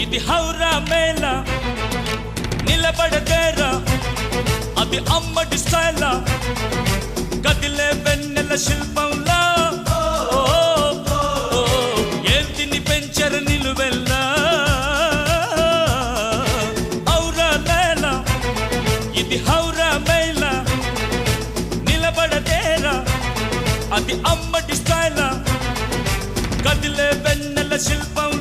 ఇది హౌరా మేళ నిలబడదేరా అది అమ్మడి స్టైలా కదిలే వెన్నెల శిల్పంలా ఏంటిని పెంచర నిలువెల్లా ఔరా మేళ ఇది హౌరా మేళ నిలబడదేరా అది అమ్మడి స్టైలా కదిలే వెన్నెల శిల్పం